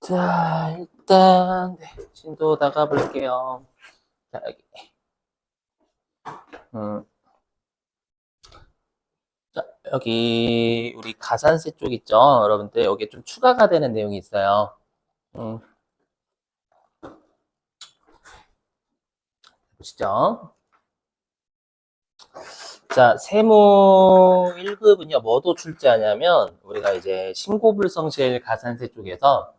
자, 일단 진도 나가 볼게요. 자, 여기. 음, 자, 여기 우리 가산세 쪽 있죠? 여러분들 여기 좀 추가가 되는 내용이 있어요. 음, 보시죠. 자, 세무 1급은요, 뭐도 출제하냐면 우리가 이제 신고불성실 가산세 쪽에서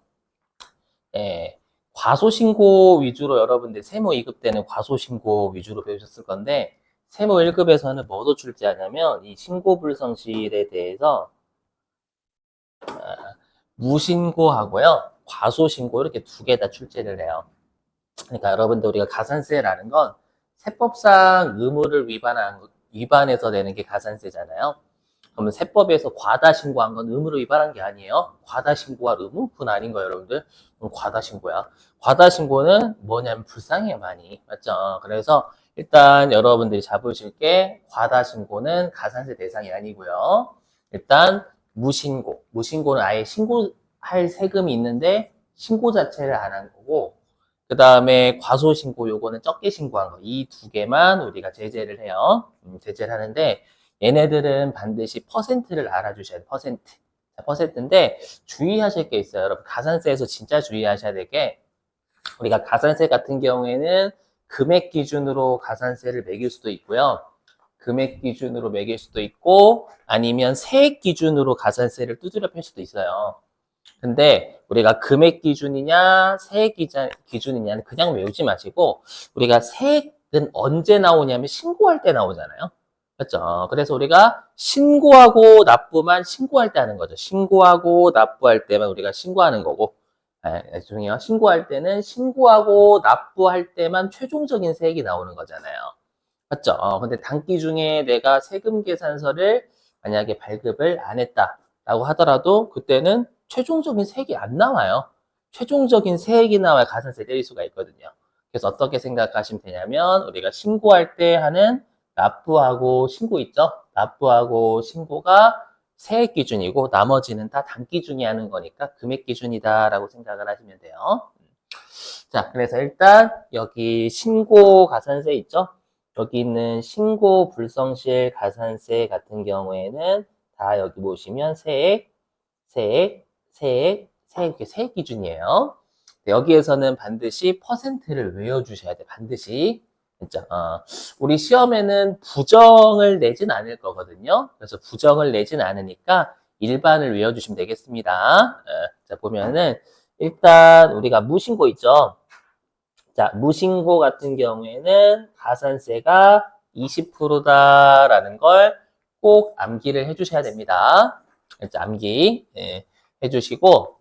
예, 과소신고 위주로 여러분들 세무 2급 때는 과소신고 위주로 배우셨을 건데 세무 1급에서는 뭐도 출제하냐면 이 신고불성실에 대해서 무신고하고요, 과소신고 이렇게 두 개 다 출제를 해요. 그러니까 여러분들 우리가 가산세라는 건 세법상 의무를 위반해서 내는 게 가산세잖아요. 그러면 세법에서 과다 신고한 건 의무를 위반한 게 아니에요. 과다 신고할 의무? 그건 아닌 거예요, 여러분들. 그럼 과다 신고야. 과다 신고는 뭐냐면 불쌍해요, 많이. 맞죠? 그래서 일단 여러분들이 잡으실 게 과다 신고는 가산세 대상이 아니고요. 일단 무신고. 무신고는 아예 신고할 세금이 있는데 신고 자체를 안 한 거고, 그 다음에 과소신고 요거는 적게 신고한 거. 이 두 개만 우리가 제재를 해요. 제재를 하는데 얘네들은 반드시 퍼센트를 알아주셔야 돼요. 퍼센트. 자, 퍼센트인데 주의하실 게 있어요. 여러분 가산세에서 진짜 주의하셔야 될 게, 우리가 가산세 같은 경우에는 금액 기준으로 가산세를 매길 수도 있고요. 금액 기준으로 매길 수도 있고 아니면 세액 기준으로 가산세를 두드려 팰 수도 있어요. 근데 우리가 금액 기준이냐 세액 기준이냐는 그냥 외우지 마시고, 우리가 세액은 언제 나오냐면 신고할 때 나오잖아요. 그렇죠? 그래서 우리가 신고하고 납부만 신고할 때 하는 거죠. 신고하고 납부할 때만 우리가 신고하는 거고, 죄송해요. 신고할 때는 신고하고 납부할 때만 최종적인 세액이 나오는 거잖아요. 맞죠? 근데 단기 중에 내가 세금 계산서를 만약에 발급을 안 했다라고 하더라도 그때는 최종적인 세액이 안 나와요. 최종적인 세액이 나와야 가산세 때릴 수가 있거든요. 그래서 어떻게 생각하시면 되냐면 우리가 신고할 때 하는 납부하고 신고 있죠? 납부하고 신고가 세액 기준이고 나머지는 다 단기 중에 하는 거니까 금액 기준이다라고 생각을 하시면 돼요. 자, 그래서 일단 여기 신고 가산세 있죠? 여기 있는 신고 불성실 가산세 같은 경우에는 다 여기 보시면 이렇게 세액 기준이에요. 여기에서는 반드시 퍼센트를 외워주셔야 돼. 반드시. 진짜. 우리 시험에는 부정을 내진 않을 거거든요. 그래서 부정을 내진 않으니까 일반을 외워주시면 되겠습니다. 자, 보면은 일단 우리가 무신고 있죠. 자, 무신고 같은 경우에는 가산세가 20%다라는 걸 꼭 암기를 해주셔야 됩니다. 그렇죠? 암기 해주시고,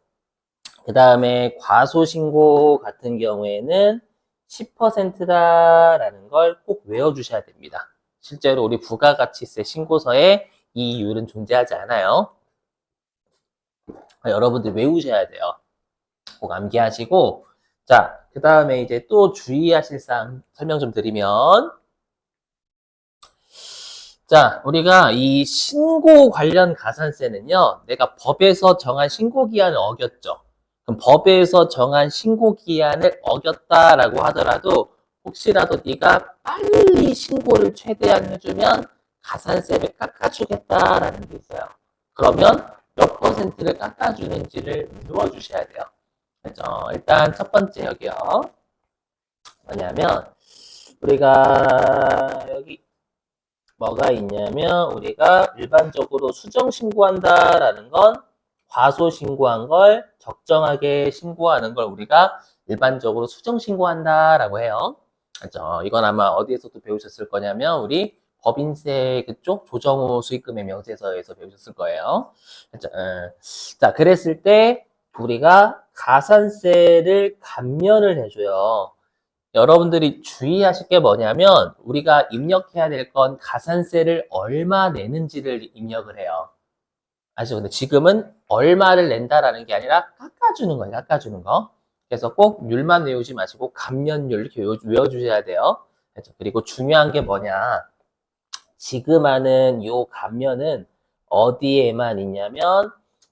그 다음에 과소신고 같은 경우에는 10%다라는 걸 꼭 외워주셔야 됩니다. 실제로 우리 부가가치세 신고서에 이 이율은 존재하지 않아요. 여러분들 외우셔야 돼요. 꼭 암기하시고, 자, 그 다음에 이제 또 주의하실 사항 설명 좀 드리면, 자, 우리가 이 신고 관련 가산세는요, 내가 법에서 정한 신고 기한을 어겼죠. 그럼 법에서 정한 신고 기한을 어겼다라고 하더라도 혹시라도 네가 빨리 신고를 최대한 해주면 가산세를 깎아주겠다라는 게 있어요. 그러면 몇 퍼센트를 깎아주는지를 외워주셔야 돼요. 그죠? 일단 첫 번째 여기요. 뭐냐면 우리가 여기 뭐가 있냐면 우리가 일반적으로 수정 신고한다라는 건 과소 신고한 걸 적정하게 신고하는 걸 우리가 일반적으로 수정 신고한다라고 해요. 그죠? 이건 아마 어디에서도 배우셨을 거냐면 우리 법인세 그쪽 조정호 수익금의 명세서에서 배우셨을 거예요. 그죠? 자, 그랬을 때 우리가 가산세를 감면을 해줘요. 여러분들이 주의하실 게 뭐냐면 우리가 입력해야 될 건 가산세를 얼마 내는지를 입력을 해요. 아시죠? 근데 지금은 얼마를 낸다라는 게 아니라 깎아주는 거예요. 깎아주는 거. 그래서 꼭 율만 외우지 마시고 감면율 이렇게 외워주셔야 돼요. 그렇죠? 그리고 중요한 게 뭐냐. 지금 하는 요 감면은 어디에만 있냐면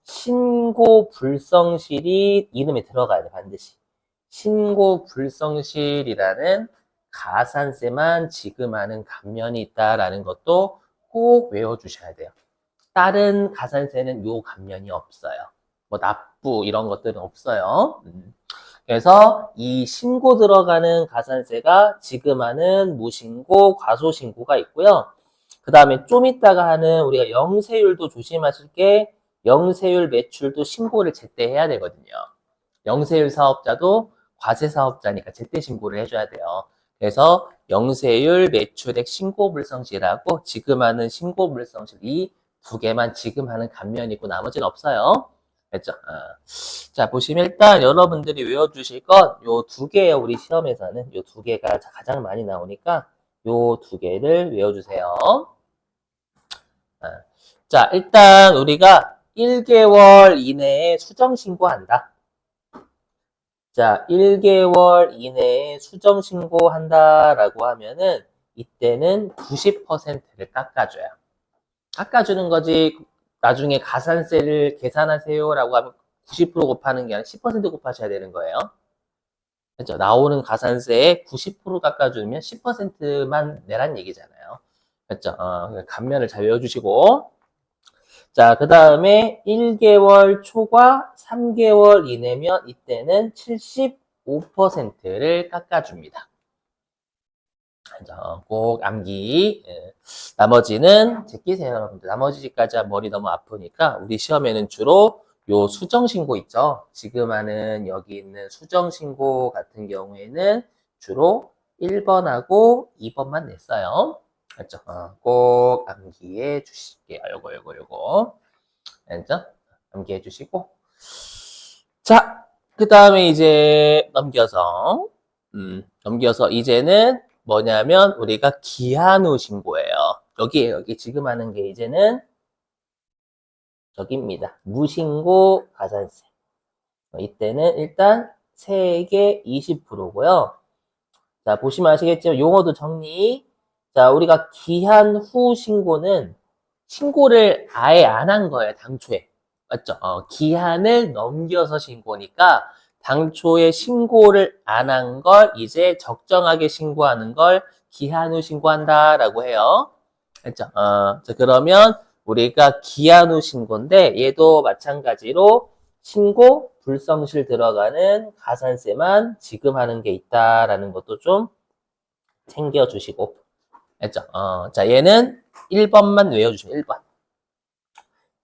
신고 불성실이 이름에 들어가야 돼, 반드시. 신고 불성실이라는 가산세만 지급하는 감면이 있다라는 것도 꼭 외워주셔야 돼요. 다른 가산세는 요 감면이 없어요. 뭐 납부 이런 것들은 없어요. 그래서 이 신고 들어가는 가산세가 지급하는 무신고, 과소신고가 있고요. 그 다음에 좀 이따가 하는 우리가 영세율도 조심하실 게 영세율 매출도 신고를 제때 해야 되거든요. 영세율 사업자도 과세 사업자니까 제때 신고를 해줘야 돼요. 그래서 영세율 매출액 신고불성실하고 지급하는 신고불성실 이 두 개만 지급하는 감면이 있고 나머지는 없어요. 됐죠? 자, 보시면 일단 여러분들이 외워주실 건 요 두 개예요. 우리 시험에서는 요 두 개가 가장 많이 나오니까 요 두 개를 외워주세요. 자, 일단 우리가 1개월 이내에 수정 신고한다. 자, 1개월 이내에 수정 신고한다라고 하면은 이때는 90%를 깎아줘요. 깎아주는 거지. 나중에 가산세를 계산하세요라고 하면 90% 곱하는 게 아니라 10% 곱하셔야 되는 거예요. 그렇죠? 나오는 가산세에 90% 깎아주면 10%만 내란 얘기잖아요. 그렇죠? 감면을 잘 외워주시고. 자, 그 다음에 1개월 초과 3개월 이내면 이때는 75%를 깎아줍니다. 꼭 암기. 나머지는 제끼세요, 여러분들. 나머지까지 머리 너무 아프니까 우리 시험에는 주로 요 수정신고 있죠? 지금 하는 여기 있는 수정신고 같은 경우에는 주로 1번하고 2번만 냈어요. 알죠? 꼭 암기해 주실게요. 요거. 알죠? 암기해 주시고. 자, 그 다음에 이제 넘겨서 이제는 뭐냐면 우리가 기한 후 신고예요. 여기 지금 하는 게 이제는 여기입니다. 무신고 가산세. 이때는 일단 세액의 20%고요. 자, 보시면 아시겠지만 용어도 정리. 자, 우리가 기한 후 신고는 신고를 아예 안 한 거예요, 당초에. 맞죠? 기한을 넘겨서 신고니까 당초에 신고를 안 한 걸 이제 적정하게 신고하는 걸 기한 후 신고한다라고 해요. 그렇죠? 자, 그러면 우리가 기한 후 신고인데 얘도 마찬가지로 신고 불성실 들어가는 가산세만 지급하는 게 있다라는 것도 좀 챙겨주시고. 알죠? 자, 얘는 1번만 외워주시면 1번.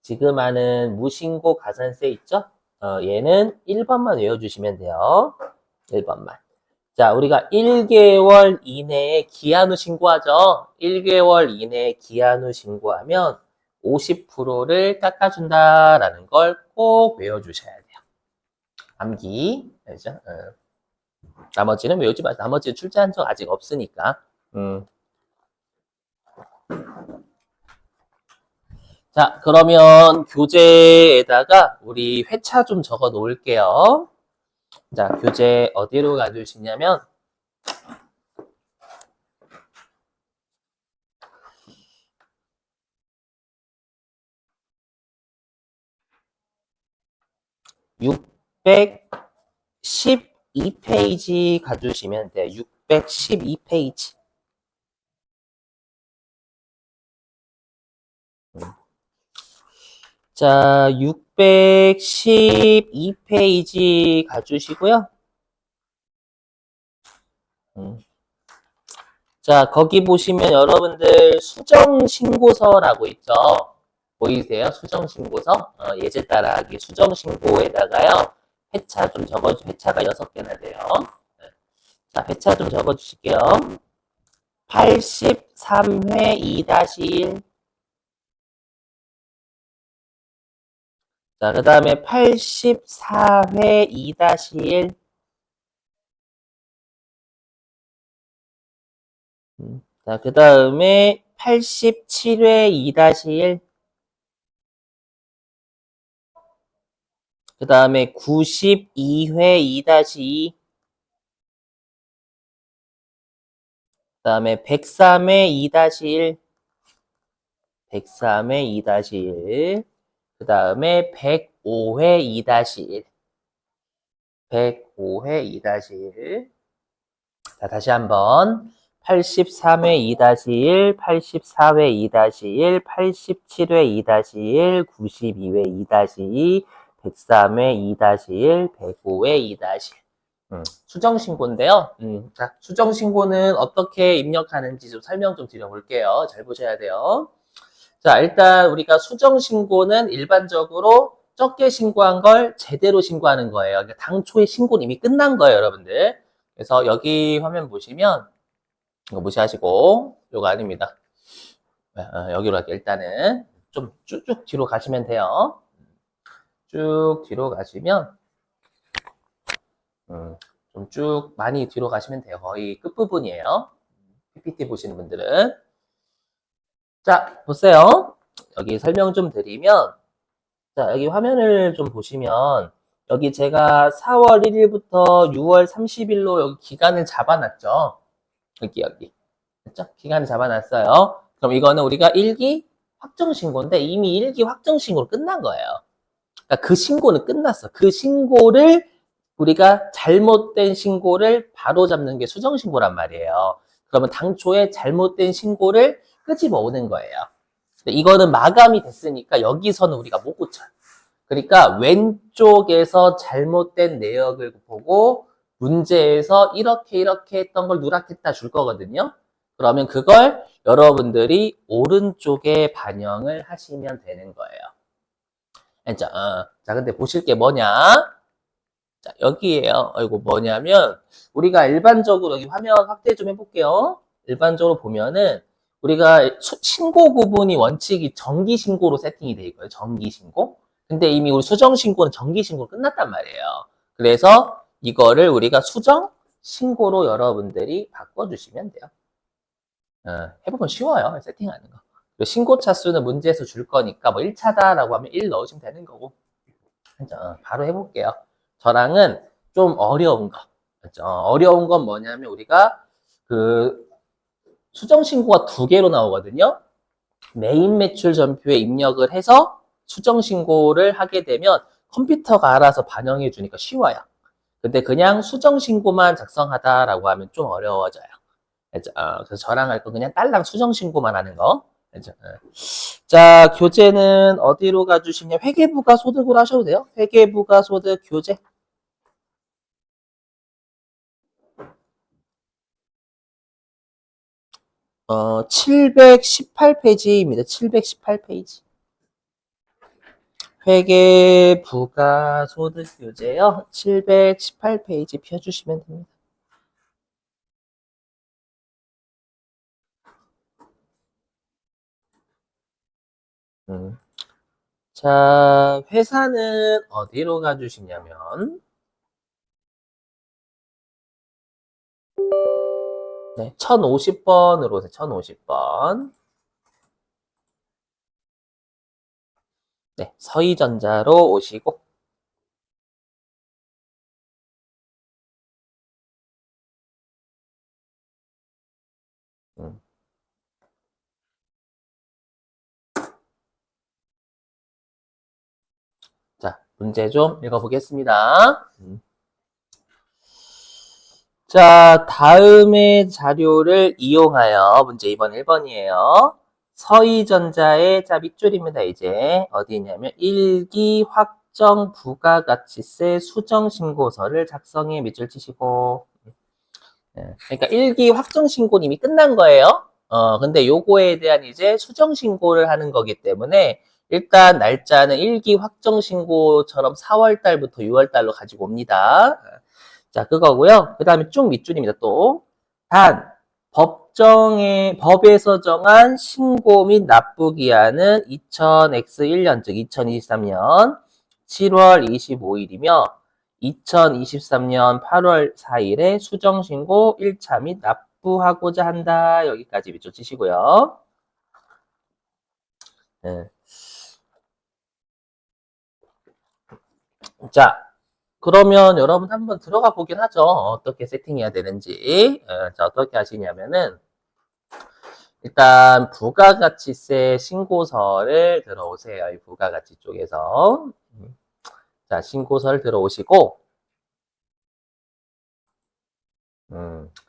지금 하는 무신고 가산세 있죠? 얘는 1번만 외워주시면 돼요. 1번만. 자, 우리가 1개월 이내에 기한 후 신고하죠? 1개월 이내에 기한 후 신고하면 50%를 깎아준다라는 걸 꼭 외워주셔야 돼요. 암기. 알죠? 나머지는 외우지 마세요. 나머지는 출제한 적 아직 없으니까. 자, 그러면 교재에다가 우리 회차 좀 적어 놓을게요. 자, 교재 어디로 가주시냐면, (612) 페이지 가주시면 돼요. 612 페이지. 자, 612 페이지 가주시고요. 자, 거기 보시면 여러분들 수정신고서라고 있죠? 보이세요? 수정신고서? 예제 따라하기 수정신고에다가요. 회차 좀 적어주세요. 회차가 6개나 돼요. 자, 회차 좀 적어주실게요. 83회 2-1. 자, 그 다음에 84회 2-1. 자, 그 다음에 87회 2-1. 그 다음에 92회 2-2. 그 다음에 103회 2-1. 103회 2-1. 그 다음에 105회 2-1. 105회 2-1. 자, 다시 한번. 83회 2-1, 84회 2-1, 87회 2-1, 92회 2-2, 103회 2-1, 105회 2-1. 수정신고인데요. 자, 수정신고는 어떻게 입력하는지 좀 설명 좀 드려볼게요. 잘 보셔야 돼요. 자, 일단 우리가 수정신고는 일반적으로 적게 신고한 걸 제대로 신고하는 거예요. 그러니까 당초에 신고는 이미 끝난 거예요, 여러분들. 그래서 여기 화면 보시면 이거 무시하시고 이거 아닙니다. 여기로 할게요. 일단은 좀 쭉쭉 뒤로 가시면 돼요. 쭉 뒤로 가시면 좀 쭉 많이 뒤로 가시면 돼요. 거의 끝부분이에요. PPT 보시는 분들은. 자, 보세요. 여기 설명 좀 드리면, 자, 여기 화면을 좀 보시면, 여기 제가 4월 1일부터 6월 30일로 여기 기간을 잡아놨죠. 여기. 그렇죠? 기간을 잡아놨어요. 그럼 이거는 우리가 1기 확정신고인데, 이미 1기 확정신고로 끝난 거예요. 그러니까 그 신고는 끝났어. 그 신고를 우리가 잘못된 신고를 바로잡는 게 수정신고란 말이에요. 그러면 당초에 잘못된 신고를 끄집어 오는 거예요. 이거는 마감이 됐으니까 여기서는 우리가 못 고쳐요. 그러니까 왼쪽에서 잘못된 내역을 보고 문제에서 이렇게 했던 걸 누락했다 줄 거거든요. 그러면 그걸 여러분들이 오른쪽에 반영을 하시면 되는 거예요. 자, 근데 보실 게 뭐냐? 자, 여기에요. 이거 뭐냐면, 우리가 일반적으로 여기 화면 확대 좀 해볼게요. 일반적으로 보면은, 우리가 신고 구분이 원칙이 정기신고로 세팅이 돼 있고요. 정기신고. 근데 이미 우리 수정신고는 정기신고로 끝났단 말이에요. 그래서 이거를 우리가 수정신고로 여러분들이 바꿔주시면 돼요. 해보면 쉬워요. 세팅하는 거. 신고 차수는 문제에서 줄 거니까 뭐 1차다라고 하면 1 넣으시면 되는 거고. 바로 해볼게요. 저랑은 좀 어려운 거. 그렇죠? 어려운 건 뭐냐면 우리가 그 수정 신고가 2개로 나오거든요. 메인 매출 전표에 입력을 해서 수정 신고를 하게 되면 컴퓨터가 알아서 반영해 주니까 쉬워요. 근데 그냥 수정 신고만 작성하다라고 하면 좀 어려워져요. 그렇죠? 그래서 저랑 할 거 그냥 딸랑 수정 신고만 하는 거. 그렇죠? 자, 교재는 어디로 가주시냐? 회계부가 소득으로 하셔도 돼요. 회계부가 소득 교재. 718페이지입니다. 718페이지. 회계 부가소득 교재요. 718페이지 펴주시면 됩니다. 자, 회사는 어디로 가주시냐면, 네, 1050번으로 오세요. 1050번. 네, 서희전자로 오시고, 자, 문제 좀 읽어보겠습니다. 자, 다음의 자료를 이용하여 문제 2번 1번이에요. 서희전자의 자 밑줄입니다. 이제 어디냐면 1기 확정 부가가치세 수정신고서를 작성해 밑줄 치시고 그러니까 1기 확정신고는 이미 끝난 거예요. 근데 요거에 대한 이제 수정신고를 하는 거기 때문에 일단 날짜는 1기 확정신고처럼 4월 달부터 6월 달로 가지고 옵니다. 자, 그거고요. 그 다음에 쭉 밑줄입니다. 또 단, 법에서 정한 신고 및 납부 기한은 2000X1년, 즉 2023년 7월 25일이며 2023년 8월 4일에 수정신고 1차 및 납부하고자 한다. 여기까지 밑줄 치시고요. 네. 자, 그러면 여러분 한번 들어가 보긴 하죠. 어떻게 세팅해야 되는지. 자, 어떻게 하시냐면은 일단 부가가치세 신고서를 들어오세요. 이 부가가치 쪽에서. 자, 신고서를 들어오시고,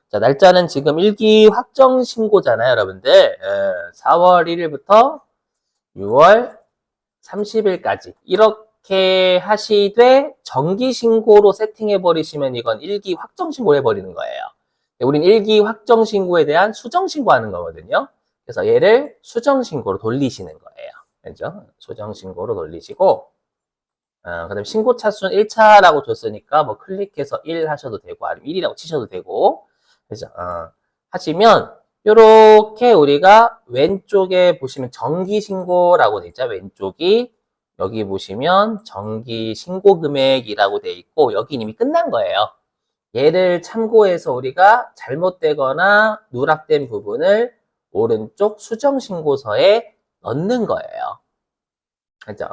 자, 날짜는 지금 일기 확정 신고잖아요, 여러분들. 4월 1일부터 6월 30일까지. 이렇게 하시되, 정기 신고로 세팅해 버리시면 이건 일기 확정 신고를 해버리는 거예요. 우린 일기 확정 신고에 대한 수정 신고하는 거거든요. 그래서 얘를 수정 신고로 돌리시는 거예요. 그죠? 수정 신고로 돌리시고, 그 다음에 신고 차수는 1차라고 줬으니까 뭐 클릭해서 1 하셔도 되고 아니면 1이라고 치셔도 되고 그죠? 하시면 요렇게 우리가 왼쪽에 보시면 정기 신고라고 돼 있죠. 왼쪽이 여기 보시면 정기 신고 금액이라고 돼 있고 여기 이미 끝난 거예요. 얘를 참고해서 우리가 잘못되거나 누락된 부분을 오른쪽 수정 신고서에 넣는 거예요. 그죠?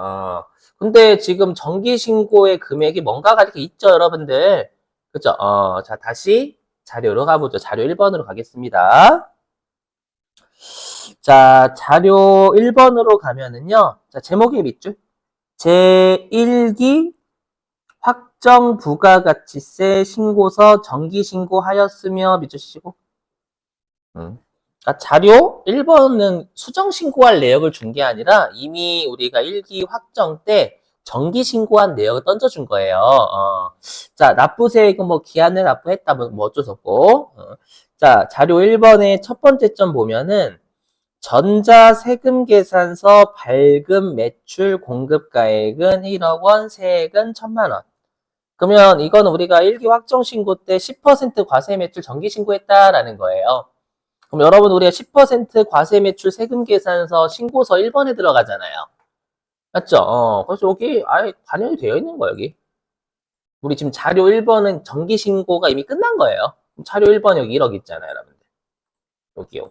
근데 지금 정기 신고의 금액이 뭔가가 이렇게 있죠, 여러분들. 그죠? 자, 다시 자료로 가보죠. 자료 1번으로 가겠습니다. 자, 자료 1번으로 가면은요. 자, 제목이 밑줄. 제1기 확정 부가가치세 신고서 정기 신고하였으며 밑줄 치시고. 자료 1번은 수정 신고할 내역을 준 게 아니라 이미 우리가 1기 확정 때 정기 신고한 내역을 던져준 거예요. 자, 납부세액은 뭐 기한을 납부했다, 뭐 어쩔 수 없고. 자, 자료 1번의 첫 번째 점 보면은 전자세금 계산서 발급 매출 공급가액은 1억 원, 세액은 1,000만 원. 그러면 이건 우리가 1기 확정 신고 때 10% 과세 매출 정기 신고했다라는 거예요. 그럼 여러분 우리가 10% 과세 매출 세금 계산서 신고서 1번에 들어가잖아요. 맞죠? 그래서 여기 아예 반영이 되어 있는 거예요, 여기. 우리 지금 자료 1번은 정기 신고가 이미 끝난 거예요. 자료 1번 여기 1억 있잖아요, 여러분들. 여기.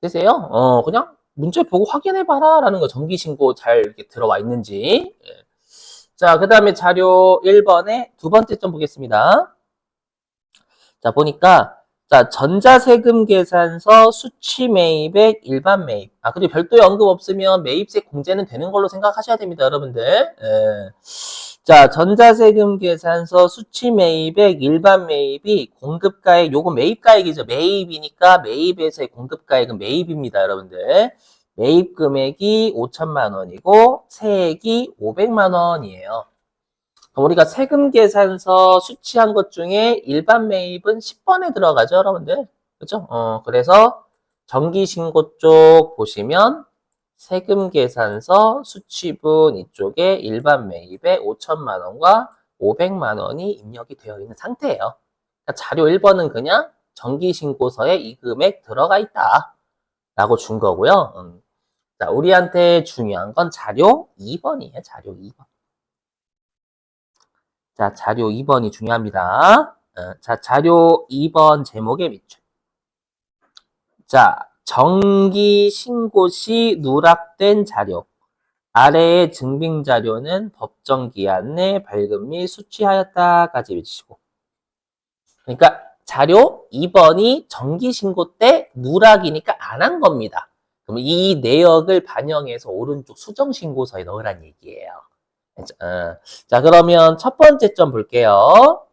되세요? 그냥 문제 보고 확인해봐라 라는 거 정기 신고 잘 이렇게 들어와 있는지. 자, 그 다음에 자료 1번에 두 번째 점 보겠습니다. 자, 보니까 자, 전자세금 계산서 수취 매입액 일반 매입. 그리고 별도의 언급 없으면 매입세 공제는 되는 걸로 생각하셔야 됩니다, 여러분들. 자, 전자세금 계산서 수취 매입액 일반 매입이 공급가액, 요거 매입가액이죠. 매입이니까 매입에서의 공급가액은 매입입니다, 여러분들. 매입 금액이 5천만 원이고 세액이 500만 원이에요. 우리가 세금 계산서 수취한 것 중에 일반 매입은 10번에 들어가죠, 여러분들. 그죠? 그래서 정기신고 쪽 보시면 세금 계산서 수취분 이쪽에 일반 매입에 5천만 원과 500만 원이 입력이 되어 있는 상태예요. 그러니까 자료 1번은 그냥 정기신고서에 이 금액 들어가 있다. 라고 준 거고요. 자, 우리한테 중요한 건 자료 2번이에요. 자료 2번. 자, 자료 2번이 중요합니다. 자, 자료 2번 제목에 밑줄. 자, 정기 신고 시 누락된 자료. 아래의 증빙 자료는 법정 기한 내 발급 및 수취하였다까지 외치고. 그러니까 자료 2번이 정기 신고 때 누락이니까 안 한 겁니다. 그럼 이 내역을 반영해서 오른쪽 수정 신고서에 넣으란 얘기예요. 자, 그러면 첫 번째 점 볼게요.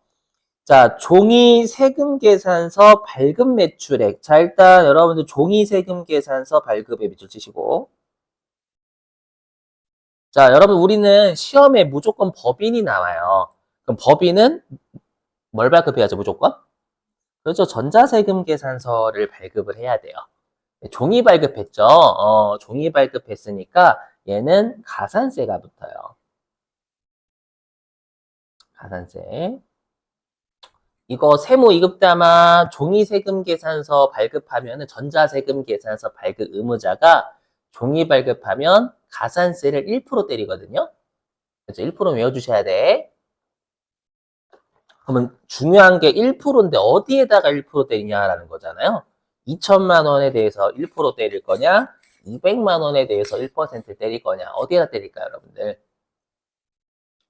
자, 종이 세금 계산서 발급 매출액. 자, 일단 여러분들 종이 세금 계산서 발급에 밑줄 치시고. 자, 여러분 우리는 시험에 무조건 법인이 나와요. 그럼 법인은 뭘 발급해야죠, 무조건? 그렇죠. 전자세금 계산서를 발급을 해야 돼요. 종이 발급했죠. 종이 발급했으니까 얘는 가산세가 붙어요. 가산세. 이거 세무 2급 때 아마 종이세금 계산서 발급하면 전자세금 계산서 발급 의무자가 종이 발급하면 가산세를 1% 때리거든요. 그래서 1% 외워주셔야 돼. 그러면 중요한 게 1%인데 어디에다가 1% 때리냐라는 거잖아요. 2천만 원에 대해서 1% 때릴 거냐, 200만 원에 대해서 1% 때릴 거냐, 어디에다 때릴까요, 여러분들?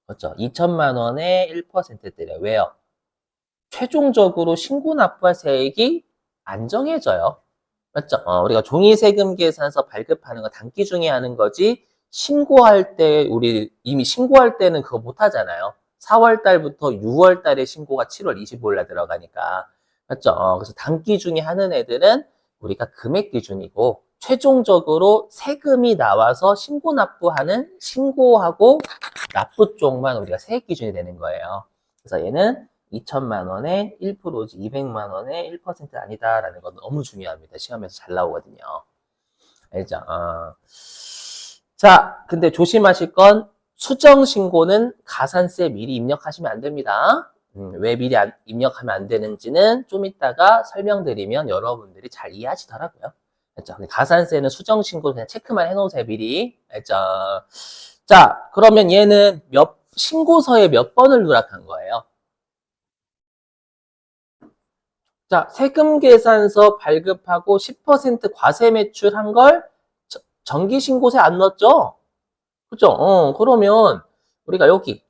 그렇죠. 2천만 원에 1% 때려요. 왜요? 최종적으로 신고 납부할 세액이 안 정해져요. 맞죠? 우리가 종이세금 계산서 발급하는 거 단기 중에 하는 거지 신고할 때, 우리 이미 신고할 때는 그거 못 하잖아요. 4월 달부터 6월 달에 신고가 7월 25일 날 들어가니까. 맞죠? 그래서 단기 중에 하는 애들은 우리가 금액 기준이고, 최종적으로 세금이 나와서 신고하고 납부 쪽만 우리가 세액 기준이 되는 거예요. 그래서 얘는 2천만 원에 1%지 200만 원에 1% 아니다라는 건 너무 중요합니다. 시험에서 잘 나오거든요. 알죠? 자, 근데 조심하실 건 수정신고는 가산세 미리 입력하시면 안 됩니다. 왜 미리 입력하면 안 되는지는 좀 이따가 설명드리면 여러분들이 잘 이해하시더라고요. 알죠? 가산세는 수정신고 그냥 체크만 해놓으세요, 미리. 알죠? 자, 그러면 얘는 신고서에 몇 번을 누락한 거예요? 자, 세금계산서 발급하고 10% 과세 매출한 걸 정기신고서에 안 넣었죠? 그죠? 그러면 우리가 여기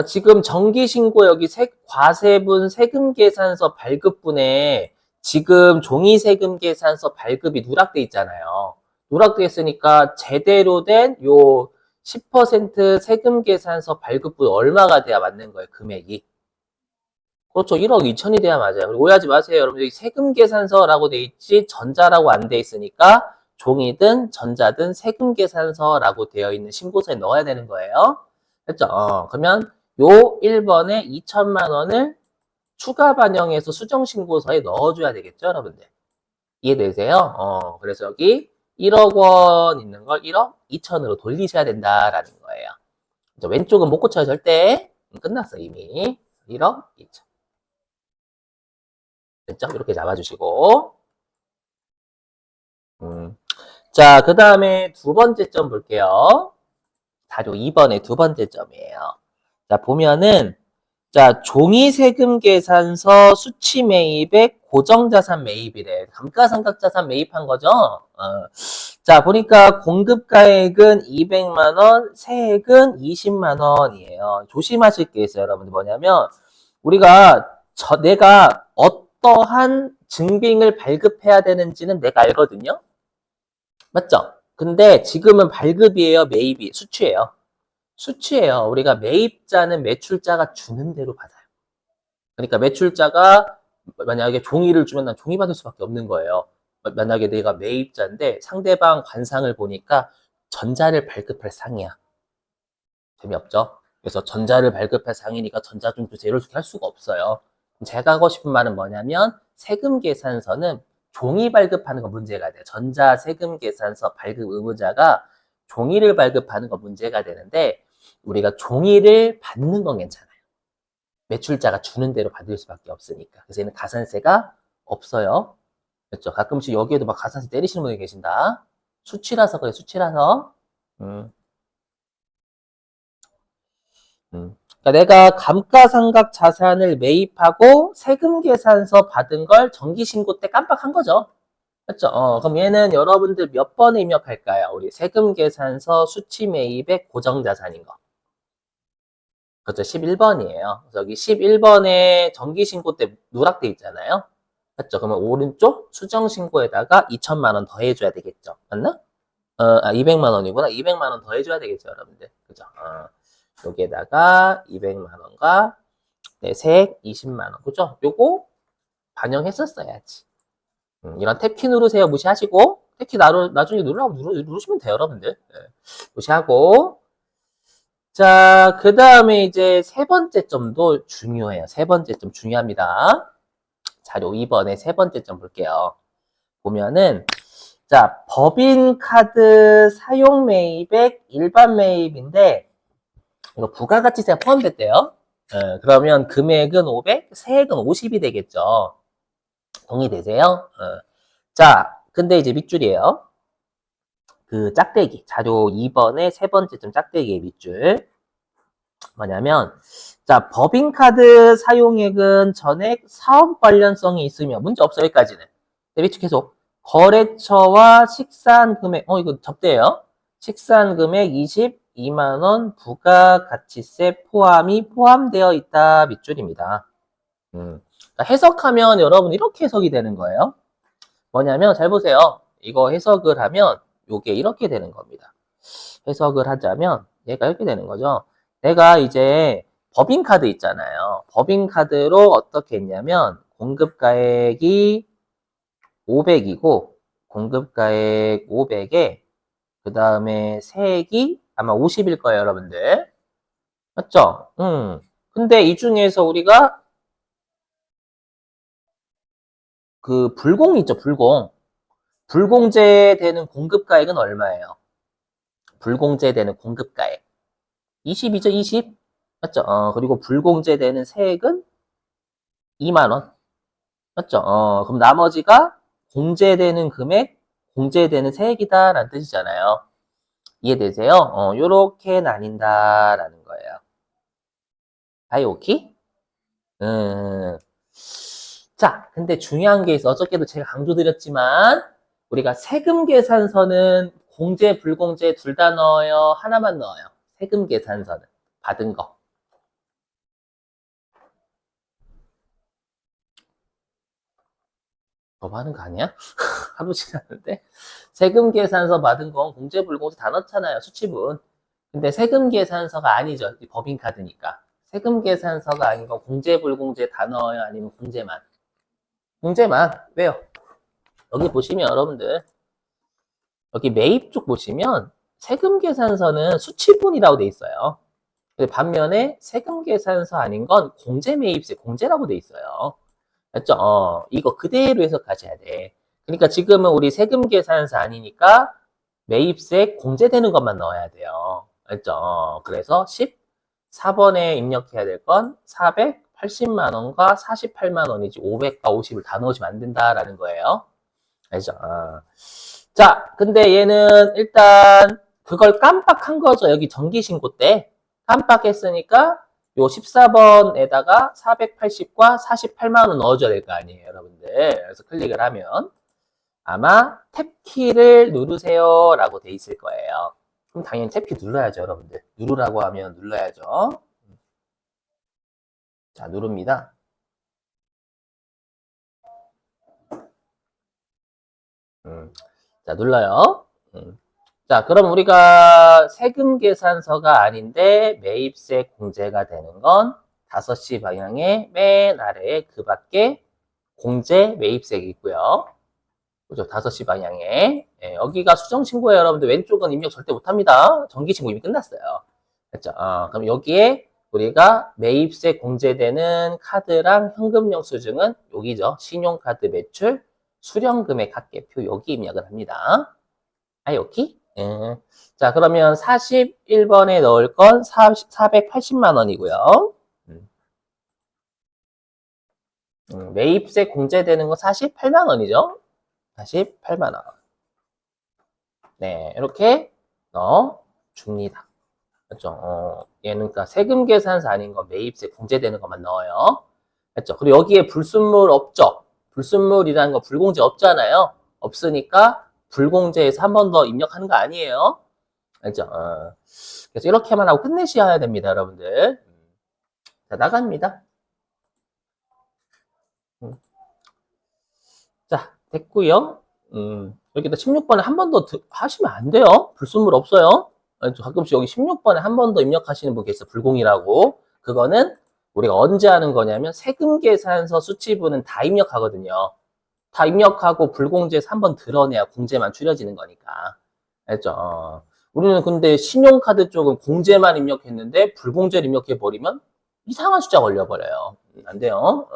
지금 정기신고 여기 과세분 세금계산서 발급분에 지금 종이세금계산서 발급이 누락돼 있잖아요. 누락돼 있으니까 제대로 된 요 10% 세금계산서 발급분 얼마가 돼야 맞는 거예요, 금액이. 그렇죠. 1억 2천이 돼야 맞아요. 오해하지 마세요. 여러분, 여기 세금계산서라고 돼 있지, 전자라고 안 돼 있으니까 종이든 전자든 세금계산서라고 되어 있는 신고서에 넣어야 되는 거예요. 됐죠? 그러면 요 1번에 2천만 원을 추가 반영해서 수정신고서에 넣어줘야 되겠죠, 여러분들? 이해되세요? 그래서 여기 1억 원 있는 걸 1억 2천으로 돌리셔야 된다라는 거예요. 왼쪽은 못 고쳐요, 절대. 끝났어, 이미. 1억 2천. 됐죠? 이렇게 잡아주시고. 자, 그 다음에 두 번째 점 볼게요. 자료 2번의 두 번째 점이에요. 자, 보면은, 자, 종이세금계산서 수취 매입액 고정자산 매입이래. 감가상각자산 매입한 거죠? 자, 보니까 공급가액은 200만 원, 세액은 20만 원이에요. 조심하실 게 있어요, 여러분들. 뭐냐면, 우리가 내가 어떠한 증빙을 발급해야 되는지는 내가 알거든요. 맞죠? 근데 지금은 발급이에요, 매입이 수취예요. 수취예요. 우리가 매입자는 매출자가 주는 대로 받아요. 그러니까 매출자가 만약에 종이를 주면 난 종이 받을 수밖에 없는 거예요. 만약에 내가 매입자인데 상대방 관상을 보니까 전자를 발급할 상이야. 재미없죠? 그래서 전자를 발급할 상이니까 전자 좀 주세요. 이렇게 할 수가 없어요. 제가 하고 싶은 말은 뭐냐면 세금 계산서는 종이 발급하는 거 문제가 돼요. 전자 세금 계산서 발급 의무자가 종이를 발급하는 거 문제가 되는데 우리가 종이를 받는 건 괜찮아요. 매출자가 주는 대로 받을 수밖에 없으니까. 그래서 얘는 가산세가 없어요. 그렇죠? 가끔씩 여기에도 막 가산세 때리시는 분이 계신다. 수치라서 그래, 수치라서. 그러니까 내가 감가상각 자산을 매입하고 세금 계산서 받은 걸 정기신고 때 깜빡한 거죠. 그렇죠? 그럼 얘는 여러분들 몇 번에 입력할까요? 우리 세금 계산서 수치 매입의 고정자산인 거. 그렇죠. 11번이에요. 여기 11번에 정기신고 때 누락돼 있잖아요. 맞죠? 그러면 오른쪽 수정신고에다가 2천만 원 더해줘야 되겠죠. 맞나? 200만 원이구나. 200만 원 더해줘야 되겠죠, 여러분들. 그죠? 여기에다가 200만 원과 세액 20만 원. 그죠? 요거 반영했었어야지. 이런 탭키 누르세요. 무시하시고. 탭키 나중에 누르시면 돼요, 여러분들. 네. 무시하고. 자, 그 다음에 이제 세 번째 점도 중요해요. 세 번째 점 중요합니다. 자료 2번에 세 번째 점 볼게요. 보면은, 자, 법인카드 사용 매입액 일반 매입인데, 이거 부가가치세가 포함됐대요. 그러면 금액은 500, 세액은 50이 되겠죠. 동의되세요? 자, 근데 이제 밑줄이에요. 그 짝대기, 자료 2번의 세 번째 점 짝대기의 밑줄. 뭐냐면, 자, 법인카드 사용액은 전액 사업 관련성이 있으며, 문제 없어요, 여기까지는. 밑줄 계속. 거래처와 식사한 금액, 이거 접대예요. 식사한 금액 22만 원 부가가치세 포함이 포함되어 있다 밑줄입니다. 그러니까 해석하면 여러분 이렇게 해석이 되는 거예요. 뭐냐면 잘 보세요. 이거 해석을 하면 이게 이렇게 되는 겁니다. 해석을 하자면 얘가 이렇게 되는 거죠. 내가 이제 법인카드 있잖아요. 법인카드로 어떻게 했냐면 공급가액이 500이고 공급가액 500에 그 다음에 세액이 아마 50일 거예요, 여러분들. 맞죠? 근데 이 중에서 우리가 그 불공 있죠, 불공. 불공제되는 공급가액은 얼마예요? 불공제되는 공급가액. 20이죠, 20? 맞죠? 그리고 불공제되는 세액은 2만 원. 맞죠? 그럼 나머지가 공제되는 금액, 공제되는 세액이다라는 뜻이잖아요. 이해되세요? 요렇게 나뉜다라는 거예요. 아이오키? 자, 근데 중요한 게 있어. 어저께도 제가 강조드렸지만, 우리가 세금 계산서는 공제, 불공제 둘 다 넣어요? 하나만 넣어요? 세금 계산서는. 받은 거. 너무 하는 거 아니야? 하루 지났는데? 세금 계산서 받은 건 공제, 불공제 다 넣잖아요. 수치분. 근데 세금 계산서가 아니죠. 법인카드니까. 세금 계산서가 아닌 건 공제, 불공제 다 넣어요? 아니면 공제만? 공제만. 왜요? 여기 보시면 여러분들 여기 매입 쪽 보시면 세금 계산서는 수치분이라고 돼 있어요. 반면에 세금 계산서 아닌 건 공제 매입세 공제라고 돼 있어요. 맞죠? 이거 그대로 해석하셔야 돼. 그러니까 지금은 우리 세금 계산서 아니니까 매입세 공제되는 것만 넣어야 돼요. 맞죠? 그래서 14번에 입력해야 될 건 480만 원과 48만 원이지 500과 50을 다 넣으시면 안 된다라는 거예요. 알죠? 자, 근데 얘는 일단 그걸 깜빡한 거죠. 여기 정기신고 때. 깜빡했으니까 요 14번에다가 480과 48만 원 넣어줘야 될 거 아니에요, 여러분들. 그래서 클릭을 하면 아마 탭키를 누르세요 라고 돼 있을 거예요. 그럼 당연히 탭키 눌러야죠, 여러분들. 누르라고 하면 눌러야죠. 자, 누릅니다. 자, 눌러요. 자, 그럼 우리가 세금 계산서가 아닌데 매입세 공제가 되는 건 5시 방향의 맨 아래에 그 밖에 공제 매입세가 있고요. 그죠? 5시 방향에. 예, 여기가 수정신고예요, 여러분들. 왼쪽은 입력 절대 못합니다. 정기신고 이미 끝났어요. 됐죠? 그럼 여기에 우리가 매입세 공제되는 카드랑 현금 영수증은 여기죠. 신용카드 매출, 수령금액 합계표 여기 입력을 합니다. 여기? 예. 자, 그러면 41번에 넣을 건 480만 원이고요. 매입세 공제되는 건 48만 원이죠. 48만 원. 네, 이렇게 넣어 줍니다. 그렇죠? 얘는 그러니까 세금 계산서 아닌 거 매입세 공제되는 것만 넣어요. 그렇죠? 그리고 여기에 불순물 없죠? 불순물이라는 거 불공제 없잖아요. 없으니까 불공제에서 한 번 더 입력하는 거 아니에요. 알죠? 그래서 이렇게만 하고 끝내셔야 됩니다, 여러분들. 자, 나갑니다. 자, 됐고요. 여기다 16번에 한 번 더 하시면 안 돼요. 불순물 없어요. 가끔씩 여기 16번에 한 번 더 입력하시는 분 계세요. 불공이라고. 그거는 우리가 언제 하는 거냐면 세금 계산서 수치부는 다 입력하거든요. 다 입력하고 불공제에서 한 번 드러내야 공제만 추려지는 거니까. 알죠? 우리는 근데 신용카드 쪽은 공제만 입력했는데 불공제를 입력해버리면 이상한 숫자 걸려버려요. 안 돼요.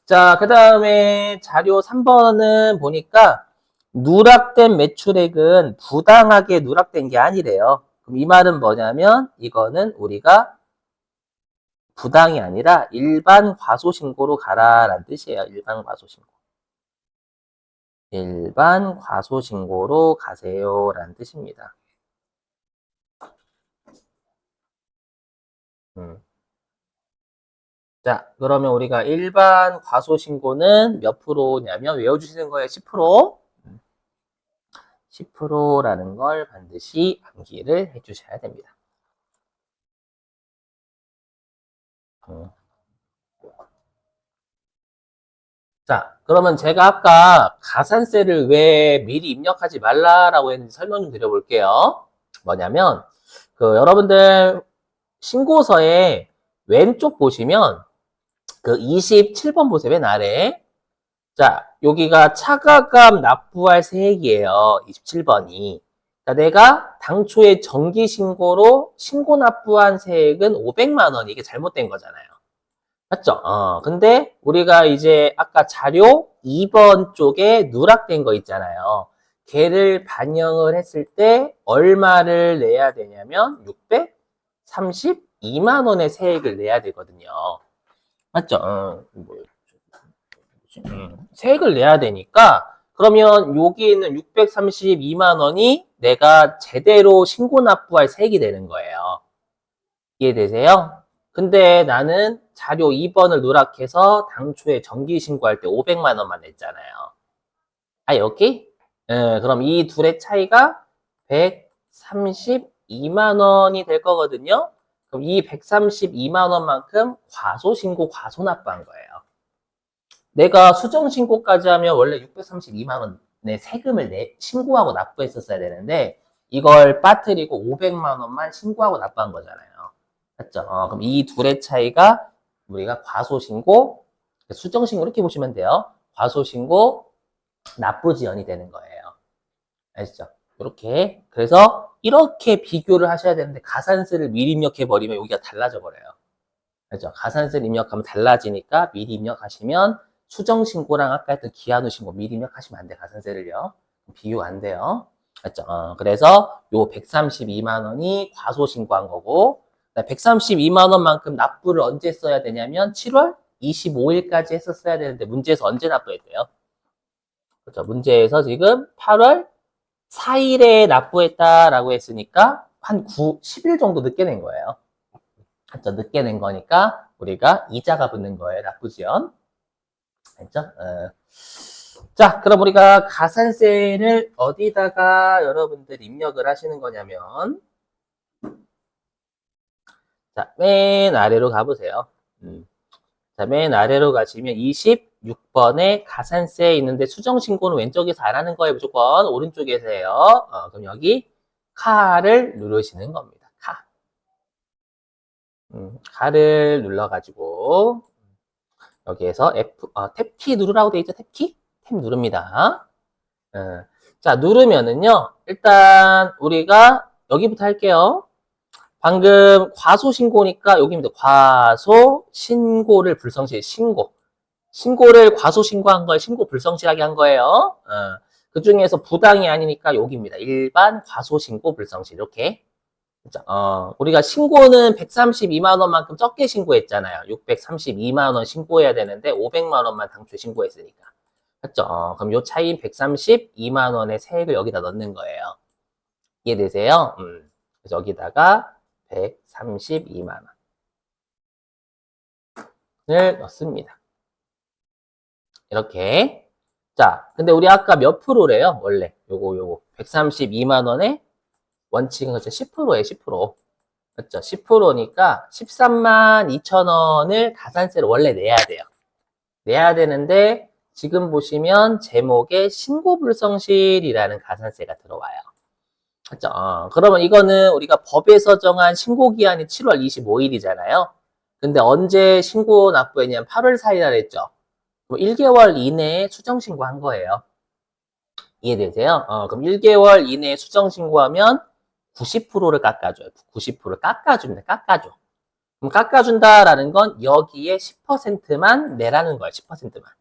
자, 그 다음에 자료 3번은 보니까 누락된 매출액은 부당하게 누락된 게 아니래요. 그럼 이 말은 뭐냐면 이거는 우리가 부당이 아니라 일반 과소신고로 가라라는 뜻이에요. 일반 과소신고. 일반 과소신고로 가세요라는 뜻입니다. 자, 그러면 우리가 일반 과소신고는 몇 프로냐면 외워주시는 거예요. 10%. 10%라는 걸 반드시 암기를 해주셔야 됩니다. 자, 그러면 제가 아까 가산세를 왜 미리 입력하지 말라라고 했는지 설명 좀 드려볼게요. 뭐냐면, 여러분들 신고서에 왼쪽 보시면 그 27번 보세요. 맨 아래. 자, 여기가 차가감 납부할 세액이에요. 27번이. 내가 당초에 정기신고로 신고 납부한 세액은 500만 원. 이게 잘못된 거잖아요. 맞죠? 근데 우리가 이제 아까 자료 2번 쪽에 누락된 거 있잖아요. 걔를 반영을 했을 때 얼마를 내야 되냐면 632만 원의 세액을 내야 되거든요. 맞죠? 세액을 내야 되니까 그러면 여기 있는 632만 원이 내가 제대로 신고 납부할 세액이 되는 거예요. 이해되세요? 근데 나는 자료 2번을 누락해서 당초에 정기 신고할 때 500만 원만 냈잖아요. 여기? 그럼 이 둘의 차이가 132만 원이 될 거거든요. 그럼 이 132만 원만큼 과소신고, 과소납부한 거예요. 내가 수정신고까지 하면 원래 632만 원의 세금을 신고하고 납부했었어야 되는데 이걸 빠뜨리고 500만 원만 신고하고 납부한 거잖아요. 맞죠? 그럼 이 둘의 차이가 우리가 과소신고, 수정신고 이렇게 보시면 돼요. 과소신고, 납부지연이 되는 거예요. 아시죠? 이렇게. 그래서 이렇게 비교를 하셔야 되는데 가산세를 미리 입력해버리면 여기가 달라져 버려요. 그죠? 가산세를 입력하면 달라지니까 미리 입력하시면 수정신고랑 아까 했던 기한후 신고 미리 입력하시면 안 돼, 가산세를요. 비교가 안 돼요. 맞죠? 그래서 요 132만 원이 과소신고한 거고, 132만 원만큼 납부를 언제 써야 되냐면 7월 25일까지 했었어야 되는데 문제에서 언제 납부했대요? 그렇죠? 문제에서 지금 8월 4일에 납부했다라고 했으니까 한 10일 정도 늦게 낸 거예요. 그렇죠? 늦게 낸 거니까 우리가 이자가 붙는 거예요. 납부지연. 됐죠? 자, 그럼 우리가 가산세를 어디다가 여러분들 입력을 하시는 거냐면, 자, 맨 아래로 가보세요. 자, 맨 아래로 가시면 26번에 가산세 있는데 수정신고는 왼쪽에서 안 하는 거예요. 무조건 오른쪽에서 해요. 그럼 여기 카를 누르시는 겁니다. 카를 눌러가지고 여기에서 탭키 누르라고 돼 있죠? 탭키? 탭 누릅니다. 자, 누르면은요, 일단 우리가 여기부터 할게요. 방금 과소신고니까 여기입니다. 과소신고를 불성실, 신고를 과소신고한 걸 신고 불성실하게 한 거예요. 그 중에서 부당이 아니니까 여기입니다. 일반 과소신고 불성실, 이렇게. 그죠? 우리가 신고는 132만 원만큼 적게 신고했잖아요. 632만 원 신고해야 되는데 500만 원만 당초에 신고했으니까. 맞죠? 그럼 요 차이인 132만 원의 세액을 여기다 넣는 거예요. 이해되세요? 그래서 여기다가 132만 원을 넣습니다. 이렇게. 자, 근데 우리 아까 몇 프로래요? 원래 요거 132만 원의 원칙은 그렇죠. 10%예요, 10%. 그렇죠. 10%니까 13만 2천 원을 가산세를 원래 내야 돼요. 내야 되는데 지금 보시면 제목에 신고불성실이라는 가산세가 들어와요. 그렇죠. 그러면 이거는 우리가 법에서 정한 신고기한이 7월 25일이잖아요. 근데 언제 신고 납부했냐면 8월 4일이라 했죠. 1개월 이내에 수정신고한 거예요. 이해되세요? 그럼 1개월 이내에 수정신고하면 90%를 깎아줘요. 90%를 깎아줍니다. 깎아줘. 그럼 깎아준다라는 건 여기에 10%만 내라는 거예요. 10%만.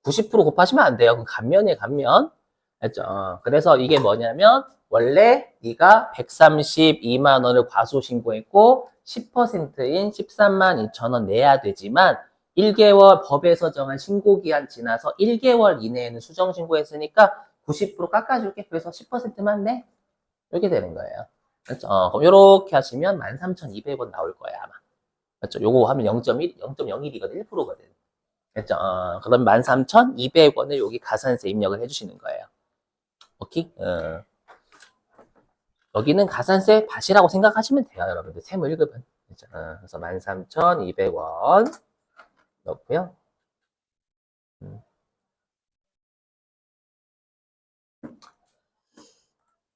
90% 곱하시면 안 돼요. 그럼 감면이에요, 감면. 알죠? 그래서 이게 뭐냐면 원래 네가 132만 원을 과소신고했고 10%인 13만 2천 원 내야 되지만 1개월 법에서 정한 신고기한 지나서 1개월 이내에는 수정신고했으니까 90% 깎아줄게. 그래서 10%만 내. 이렇게 되는 거예요. 그렇죠? 그럼 이렇게 하시면 13,200원 나올 거예요, 아마. 그렇죠? 요거 하면 0.1, 0.01이거든, 1%거든. 그렇죠? 그럼 13,200원을 여기 가산세 입력을 해주시는 거예요. 오케이? 여기는 가산세 밭이라고 생각하시면 돼요, 여러분들. 세무 1급은. 그렇죠? 그래서 13,200원 넣고요.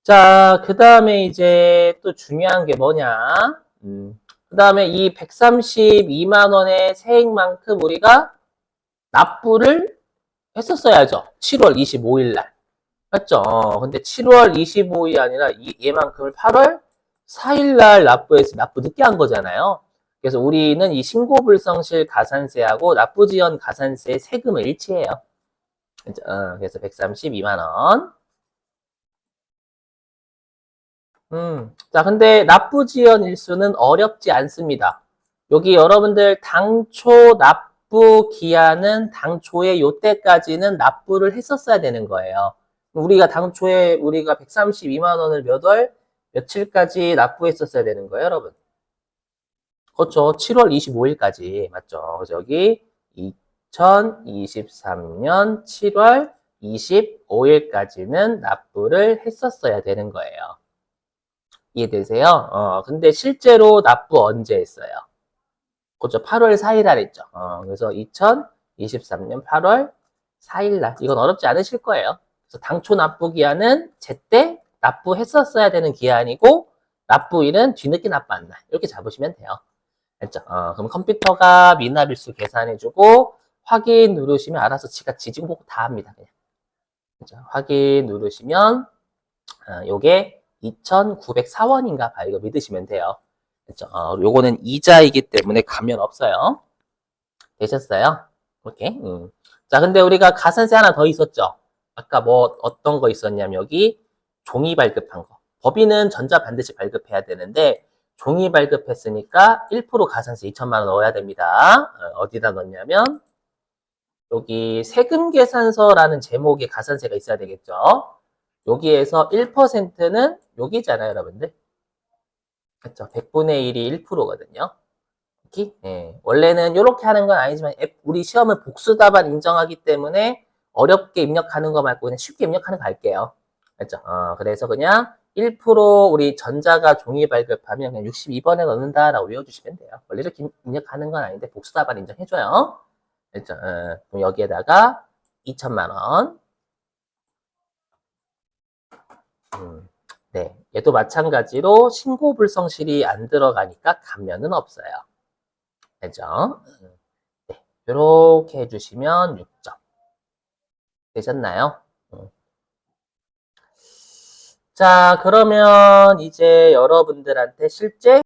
자, 그 다음에 이제 또 중요한 게 뭐냐? 그 다음에 이 132만 원의 세액만큼 우리가 납부를 했었어야죠. 7월 25일 날. 맞죠? 근데 7월 25일이 아니라 얘만큼을 8월 4일 날 납부해서 납부 늦게 한 거잖아요. 그래서 우리는 이 신고불성실 가산세하고 납부지연 가산세 세금을 일치해요. 그래서 132만 원. 자, 근데 납부지연 일수는 어렵지 않습니다. 여기 여러분들 당초 납부 기한은 당초에 요때까지는 납부를 했었어야 되는 거예요. 우리가 당초에 우리가 132만 원을 몇 월, 며칠까지 납부했었어야 되는 거예요, 여러분. 그렇죠. 7월 25일까지. 맞죠. 그래서 여기 2023년 7월 25일까지는 납부를 했었어야 되는 거예요. 이해되세요? 근데 실제로 납부 언제 했어요? 그렇죠. 8월 4일 날 했죠. 그래서 2023년 8월 4일 날. 이건 어렵지 않으실 거예요. 그래서 당초 납부 기한은 제때 납부했었어야 되는 기한이고, 납부일은 뒤늦게 납부한 날. 이렇게 잡으시면 돼요. 됐죠? 그럼 컴퓨터가 미납일수 계산해주고, 확인 누르시면 알아서 지가 지지고 보고 다 합니다. 그냥. 그죠? 확인 누르시면, 요게 2,904원인가 봐요. 이거 믿으시면 돼요. 그쵸? 요거는 이자이기 때문에 감면 없어요. 되셨어요? 오케이. 자, 근데 우리가 가산세 하나 더 있었죠? 아까 뭐 어떤 거 있었냐면 여기 종이 발급한 거. 법인은 전자 반드시 발급해야 되는데 종이 발급했으니까 1% 가산세 2천만 원 넣어야 됩니다. 어디다 넣냐면 여기 세금 계산서라는 제목의 가산세가 있어야 되겠죠? 여기에서 1%는 여기잖아요, 여러분들. 그렇죠. 100분의 1이 1%거든요. 네. 원래는 이렇게 하는 건 아니지만 우리 시험은 복수 답안 인정하기 때문에 어렵게 입력하는 거 말고 그냥 쉽게 입력하는 거 할게요. 그렇죠? 그래서 그냥 1% 우리 전자가 종이 발급하면 그냥 62번에 넣는다라고 외워주시면 돼요. 원래 이렇게 입력하는 건 아닌데 복수 답안 인정해줘요. 그렇죠? 그럼 여기에다가 2천만 원. 네, 얘도 마찬가지로 신고 불성실이 안 들어가니까 감면은 없어요. 되죠? 네, 이렇게 해주시면 6점. 되셨나요? 자, 그러면 이제 여러분들한테 실제